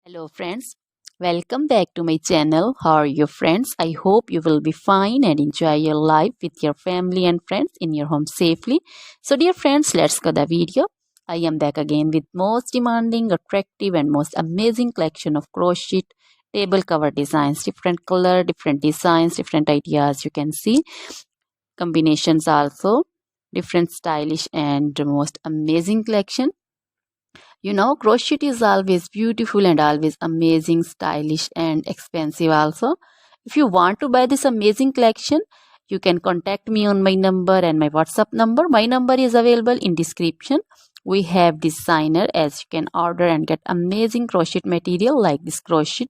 Hello friends, welcome back to my channel. How are you friends? I hope you will be fine and enjoy your life with your family and friends in your home safely. So dear friends, let's go the video. I am back again with most demanding, attractive and most amazing collection of crochet table cover designs. Different color, different designs, different ideas you can see. Combinations also. Different stylish and most amazing collection. Crochet is always beautiful and always amazing, stylish and expensive also. If you want to buy this amazing collection, you can contact me on my number and my WhatsApp number. My number is available in description. We have designer as you can order and get amazing crochet material like this crochet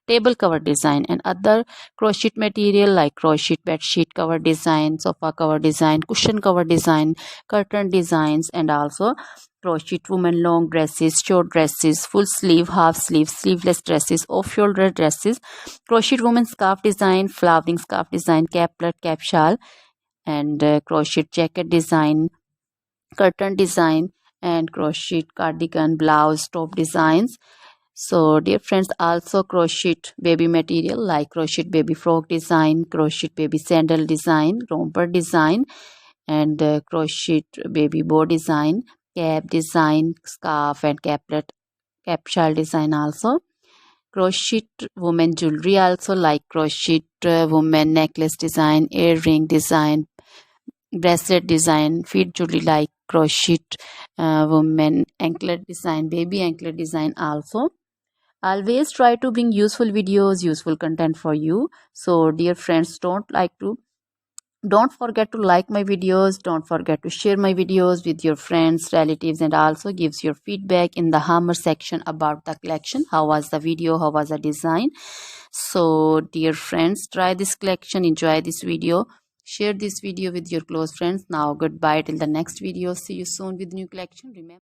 table cover design and other crochet material like crochet bed sheet cover design, sofa cover design, cushion cover design, curtain designs and also crochet women long dresses, short dresses, full sleeve, half sleeve, sleeveless dresses, off shoulder dresses, crochet woman scarf design, flowering scarf design, caplet, cap shawl, and crochet jacket design, curtain design, and crochet cardigan, blouse, top designs. So, dear friends, also crochet baby material like crochet baby frock design, crochet baby sandal design, romper design, and crochet baby bow design, cap design, scarf and caplet, cap shawl design also. Crochet woman jewelry also like crochet woman necklace design, earring design, bracelet design, feet jewelry like crochet woman anklet design, baby anklet design also. Always try to bring useful videos, useful content for you. So dear friends, don't forget to like my videos, don't forget to share my videos with your friends, relatives, and also gives your feedback in the hammer section about the collection. How was the video, how was the design? So dear friends, try this collection, enjoy this video, share this video with your close friends. Now goodbye till the next video. See you soon with new collection. Remember